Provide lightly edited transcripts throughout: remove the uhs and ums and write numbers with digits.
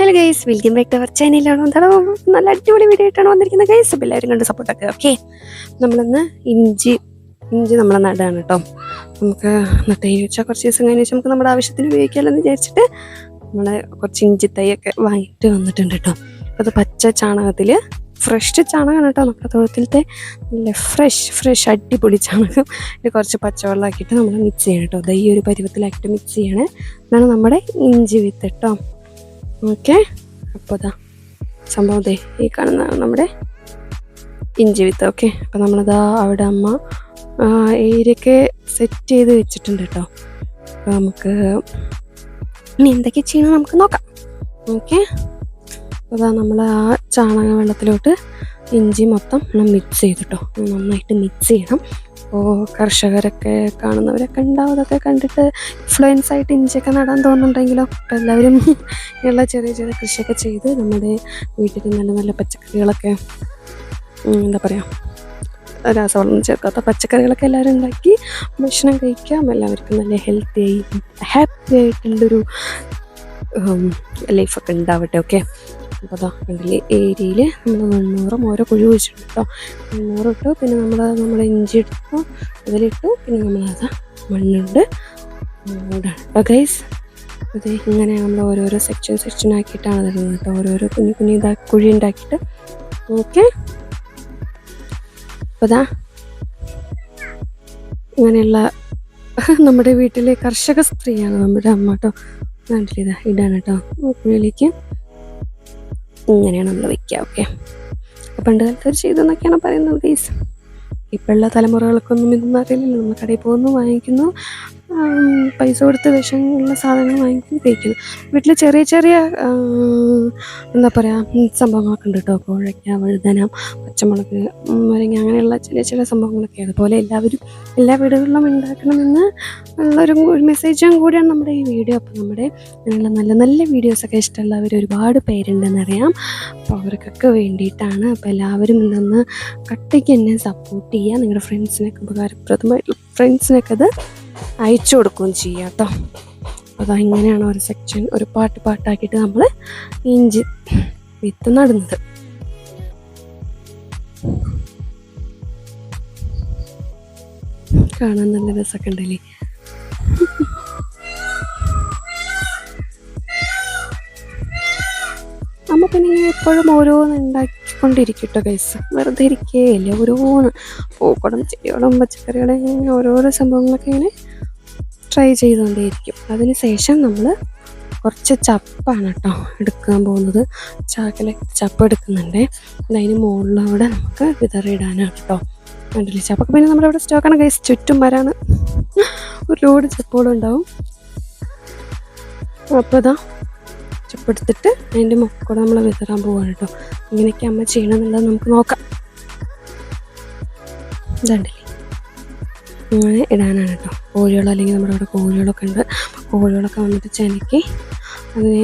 Hello guys, welcome back to our ചാനലാണ്. നല്ല അടിപൊളി വീഡിയോ ആയിട്ടാണ് വന്നിരിക്കുന്നത് ഗൈസ്. അപ്പോൾ എല്ലാവരും കണ്ട് സപ്പോർട്ടൊക്കെ. ഓക്കെ, നമ്മളിന്ന് ഇഞ്ചി നമ്മൾ നടാണ് കേട്ടോ. നമുക്ക് നട്ടു വെച്ചാൽ കുറച്ച് ദിവസം കഴിഞ്ഞ് വെച്ചാൽ നമുക്ക് നമ്മുടെ ആവശ്യത്തിന് ഉപയോഗിക്കാമെന്ന് വിചാരിച്ചിട്ട് നമ്മൾ കുറച്ച് ഇഞ്ചി തൈയൊക്കെ വാങ്ങിയിട്ട് വന്നിട്ടുണ്ട് കേട്ടോ. അപ്പോൾ അത് പച്ച ചാണകത്തിൽ, ഫ്രഷ് ചാണകമാണ് കേട്ടോ, നമ്മുടെ തൊഴുത്തിലത്തെ നല്ല ഫ്രഷ് അടിപൊളി ചാണകം. ഇത് കുറച്ച് പച്ചവെള്ളമാക്കിയിട്ട് നമ്മൾ മിക്സ് ചെയ്യണം കേട്ടോ. ഈ ഒരു പരുവത്തിലാക്കിയിട്ട് മിക്സ് ചെയ്യണേ. ഇതാണ് നമ്മുടെ ഇഞ്ചി വിത്ത് കേട്ടോ. ഓക്കെ, അപ്പോൾ സംഭവം ഈ കാണുന്നതാണ് നമ്മുടെ ഇഞ്ചി വിത്ത്. ഓക്കെ, അപ്പോൾ നമ്മളതാ അവിടെ അമ്മ ഏരിയൊക്കെ സെറ്റ് ചെയ്ത് വെച്ചിട്ടുണ്ട് കേട്ടോ. അപ്പോൾ നമുക്ക് ഇനി എന്തൊക്കെ ചെയ്യണം നമുക്ക് നോക്കാം. ഓക്കെ, അപ്പോൾ നമ്മൾ ആ ചാണക വെള്ളത്തിലോട്ട് ഇഞ്ചി മൊത്തം മിക്സ് ചെയ്തിട്ടോ, നന്നായിട്ട് മിക്സ് ചെയ്യണം. അപ്പോൾ കർഷകരൊക്കെ കാണുന്നവരൊക്കെ ഉണ്ടാവും, അതൊക്കെ കണ്ടിട്ട് ഇൻഫ്ലുവൻസ് ആയിട്ട് ഇഞ്ചിയൊക്കെ നടാൻ തോന്നുന്നുണ്ടെങ്കിലോ. അപ്പോൾ എല്ലാവരും ഉള്ള ചെറിയ കൃഷിയൊക്കെ ചെയ്ത് നമ്മുടെ വീട്ടിൽ നല്ല പച്ചക്കറികളൊക്കെ, എന്താ പറയുക, രാസവളം ചേർക്കാത്ത പച്ചക്കറികളൊക്കെ എല്ലാവരും ഉണ്ടാക്കി ഭക്ഷണം കഴിക്കാം. എല്ലാവർക്കും നല്ല ഹെൽത്തി ഹാപ്പി ആയിട്ടുള്ളൊരു ലൈഫൊക്കെ ഉണ്ടാവട്ടെ. ഓക്കെ, അപ്പോൾ കണ്ടില്ലേ, ഏരിയയിൽ നമ്മൾ 100 ഓരോ കുഴി വെച്ചിട്ടുണ്ട് കേട്ടോ. 100 ഇട്ടു, പിന്നെ നമ്മൾ ഇഞ്ചി എടുത്തു, അതിലിട്ടു, പിന്നെ നമ്മളത് മണ്ണുണ്ട് മൂടാണ് കേട്ടോ ഗൈസ്. അത് ഇങ്ങനെ നമ്മൾ ഓരോരോ സെക്ഷൻ ആക്കിയിട്ടാണ് തരുന്നത് കേട്ടോ. ഓരോരോ കുഞ്ഞു കുഴി ഉണ്ടാക്കിയിട്ട്. ഓക്കെ, അപ്പോൾ ഇങ്ങനെയുള്ള നമ്മുടെ വീട്ടിലെ കർഷക സ്ത്രീയാണ് നമ്മുടെ അമ്മ കേട്ടോ. കണ്ടില്ലേ, ഇടാണ് കേട്ടോ കുഴിയിലേക്ക്. ഇങ്ങനെയാണ് നമ്മൾ വയ്ക്കുക. ഓക്കെ, പണ്ട് കാലത്ത് അവർ ചെയ്തെന്നൊക്കെയാണ് പറയുന്നത് ഗൈസ്. ഇപ്പോഴുള്ള തലമുറകൾക്കൊന്നും ഇതൊന്നും അറിയില്ലല്ലോ. നമ്മൾ കടയിൽ പോകുന്നു, വാങ്ങിക്കുന്നു, പൈസ കൊടുത്ത് വിഷമുള്ള സാധനങ്ങൾ വാങ്ങിക്കുന്നു, കഴിക്കുന്നു. വീട്ടിൽ ചെറിയ എന്താ പറയുക സംഭവങ്ങളൊക്കെ ഉണ്ട് കേട്ടോ. കോഴയ്ക്ക, വഴുതന, പച്ചമുളക്, മുരിങ്ങ, അങ്ങനെയുള്ള ചില സംഭവങ്ങളൊക്കെ. അതുപോലെ എല്ലാ വീടുകളിലും ഉണ്ടാക്കണമെന്ന് ഉള്ളൊരു മെസ്സേജും കൂടിയാണ് നമ്മുടെ ഈ വീഡിയോ. അപ്പോൾ നമ്മുടെ അങ്ങനെയുള്ള നല്ല വീഡിയോസൊക്കെ ഇഷ്ടമുള്ളവർ ഒരുപാട് പേരുണ്ടെന്നറിയാം. അപ്പോൾ അവർക്കൊക്കെ വേണ്ടിയിട്ടാണ്. അപ്പോൾ എല്ലാവരും ഇതൊന്ന് കട്ടയ്ക്ക് എന്നെ സപ്പോർട്ട് ചെയ്യുക. നിങ്ങളുടെ ഫ്രണ്ട്സിനൊക്കെ ഉപകാരപ്രദമായിട്ടുള്ള ഫ്രണ്ട്സിനൊക്കെ അത് അയച്ചു കൊടുക്കുകയും ചെയ്യാം കേട്ടോ. അപ്പോൾ ഇങ്ങനെയാണ് ഒരു സെക്ഷൻ, ഒരു പാട്ടാക്കിയിട്ട് നമ്മൾ ഇഞ്ചി വിത്ത് നടുന്നത്. കാണാൻ നല്ല രസമൊക്കെ ഉണ്ടല്ലേ. നമ്മൾ പിന്നെ എപ്പോഴും ഓരോന്ന് ഉണ്ടാക്കിക്കൊണ്ടിരിക്കും കേട്ടോ ഗൈസ്. വെറുതെ ഇരിക്കുകയല്ലേ, ഓരോന്ന് പൂക്കളും ചെടികളും പച്ചക്കറികളും ഓരോരോ സംഭവങ്ങളൊക്കെ ഇങ്ങനെ ട്രൈ ചെയ്തുകൊണ്ടേയിരിക്കും. അതിന് ശേഷം നമ്മൾ കുറച്ച് ചപ്പാണ് കേട്ടോ എടുക്കാൻ പോകുന്നത്. ചപ്പ് എടുക്കുന്നുണ്ട്. അതിന് മുകളിലൂടെ നമുക്ക് വിതറിയിടാനാണ് കേട്ടോ. കണ്ടില്ലേ, ചപ്പൊക്കെ പിന്നെ നമ്മുടെ ഇവിടെ സ്റ്റോക്കാണ് ഗൈസ്. ചുറ്റും വരാണ് ഒരു ലോഡ് ചപ്പുകളും ഉണ്ടാവും. അപ്പോൾ ചപ്പെടുത്തിട്ട് അതിൻ്റെ മുക്കൂടെ നമ്മൾ വിതറാൻ പോവാണ് കേട്ടോ. ഇങ്ങനെയൊക്കെ അമ്മ ചെയ്യണമെന്നുള്ളത് നമുക്ക് നോക്കാം. ഇതുണ്ടല്ലേ, ഇങ്ങനെ ഇടാനാണ് കേട്ടോ. കോഴികൾ, അല്ലെങ്കിൽ നമ്മുടെ അവിടെ കോഴികളൊക്കെ ഉണ്ട്. കോഴികളൊക്കെ വന്നിട്ട് ചെനക്കി അതിനെ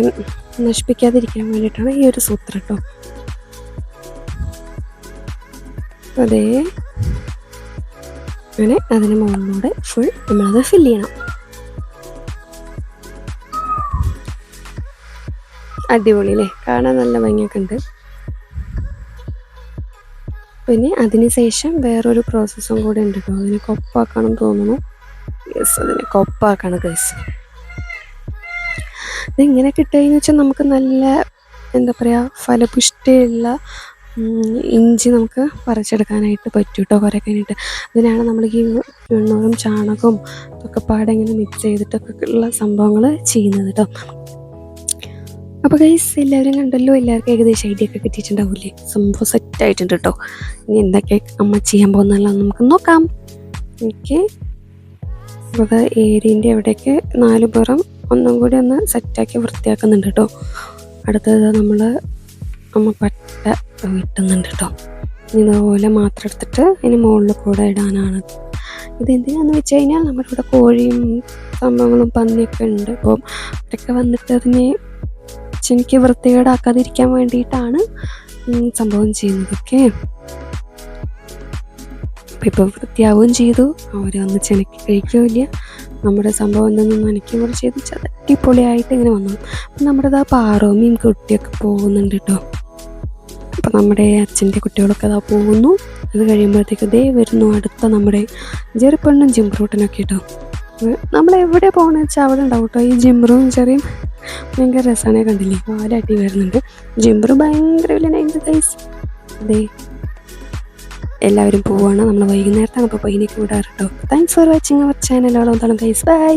നശിപ്പിക്കാതിരിക്കാൻ വേണ്ടിയിട്ടാണ് ഈ ഒരു സൂത്രം കേട്ടോ. അതേ അങ്ങനെ അതിന് മുകളിലൂടെ ഫുൾ നമ്മളത് ഫില്ല് ചെയ്യണം. അടിപൊളി അല്ലേ, കാണാൻ നല്ല ഭംഗിയൊക്കെ ഉണ്ട്. പിന്നെ അതിന് ശേഷം വേറൊരു പ്രോസസ്സും കൂടെ ഉണ്ട് കേട്ടോ. അതിന് കൊപ്പാക്കണം തോന്നുന്നു. യെസ്, അതിന് കൊപ്പാക്കാണ് ഗൈസ്. ഇതിങ്ങനെ കിട്ടുകയെന്ന് വെച്ചാൽ നമുക്ക് നല്ല, എന്താ പറയുക, ഫലപുഷ്ടിയുള്ള ഇഞ്ചി നമുക്ക് പറിച്ചെടുക്കാനായിട്ട് പറ്റും കേട്ടോ. കുറേ കഴിഞ്ഞിട്ട് അതിനാണ് നമ്മൾ ഈ വെണ്ണൂറും ചാണകവും ഒക്കെ പാടെ ഇങ്ങനെ മിക്സ് ചെയ്തിട്ടൊക്കെ ഉള്ള സംഭവങ്ങൾ ചെയ്യുന്നത് കേട്ടോ. അപ്പോൾ ഗൈസ്, എല്ലാവരും കണ്ടല്ലോ, എല്ലാവർക്കും ഏകദേശം ഐഡിയ ഒക്കെ കിട്ടിയിട്ടുണ്ടാവില്ലേ. സംഭവം സെറ്റായിട്ടുണ്ട് കേട്ടോ. ഇനി എന്തൊക്കെ അമ്മ ചെയ്യാൻ പോകുന്നതെല്ലാം നമുക്ക് നോക്കാം. ഓക്കെ, അപ്പോൾ ഏരിയൻ്റെ അവിടെയൊക്കെ 4 പുറം ഒന്നും കൂടി ഒന്ന് സെറ്റാക്കി വൃത്തിയാക്കുന്നുണ്ട് കേട്ടോ. അടുത്തത് അമ്മ പട്ട വെട്ടുന്നുണ്ട് കേട്ടോ. ഇതുപോലെ മാത്രം എടുത്തിട്ട് അതിന് മുകളിൽ കൂടെ ഇടാനാണ്. ഇതെന്തിനാന്ന് വെച്ച് കഴിഞ്ഞാൽ നമ്മുടെ ഇവിടെ കോഴിയും സംഭവങ്ങളും പന്നിയൊക്കെ ഉണ്ട്. അപ്പോൾ അവരൊക്കെ വന്നിട്ട് അതിനെ എനിക്ക് വൃത്തികേടാക്കാതിരിക്കാൻ വേണ്ടിയിട്ടാണ് സംഭവം ചെയ്യുന്നത്. ഓക്കെ, അപ്പോൾ ഇപ്പോൾ വൃത്തിയാവുകയും ചെയ്തു. അവർ വന്ന് ചെനക്കി കഴിക്കുകയില്ല. നമ്മുടെ സംഭവം എന്തെന്നൊന്നും എനിക്ക് കുറച്ച് ചെയ്ത് അടിപൊളിയായിട്ട് ഇങ്ങനെ വന്നു. അപ്പം നമ്മുടെ പാറോമിയും കുട്ടിയൊക്കെ പോകുന്നുണ്ട് കേട്ടോ. അപ്പം നമ്മുടെ അച്ഛൻ്റെ കുട്ടികളൊക്കെ പോകുന്നു. അത് കഴിയുമ്പോഴത്തേക്ക് വരുന്നു അടുത്ത നമ്മുടെ ജെറിപ്പെണ്ണും ജിംബ്രൂട്ടനൊക്കെ കേട്ടോ. നമ്മളെവിടെ പോകുന്നത് വെച്ചാൽ അവിടെ ഉണ്ടാവും കേട്ടോ. ഈ ജിംബ്രും ചെറിയും ഭയങ്കര രസമാണ്. കണ്ടില്ലേ, വാലാട്ടി വരുന്നുണ്ട്. ജിംബ്രു ഭയങ്കര വലിയ നൈറ്റ് ഗൈസ്. എല്ലാവരും പോവുകയാണ്. നമ്മൾ വൈകുന്നേരത്താണ് ഇപ്പോൾ പൈനൊക്കെ വിടാറ് കേട്ടോ. Thanks for watching our channel. Guys by.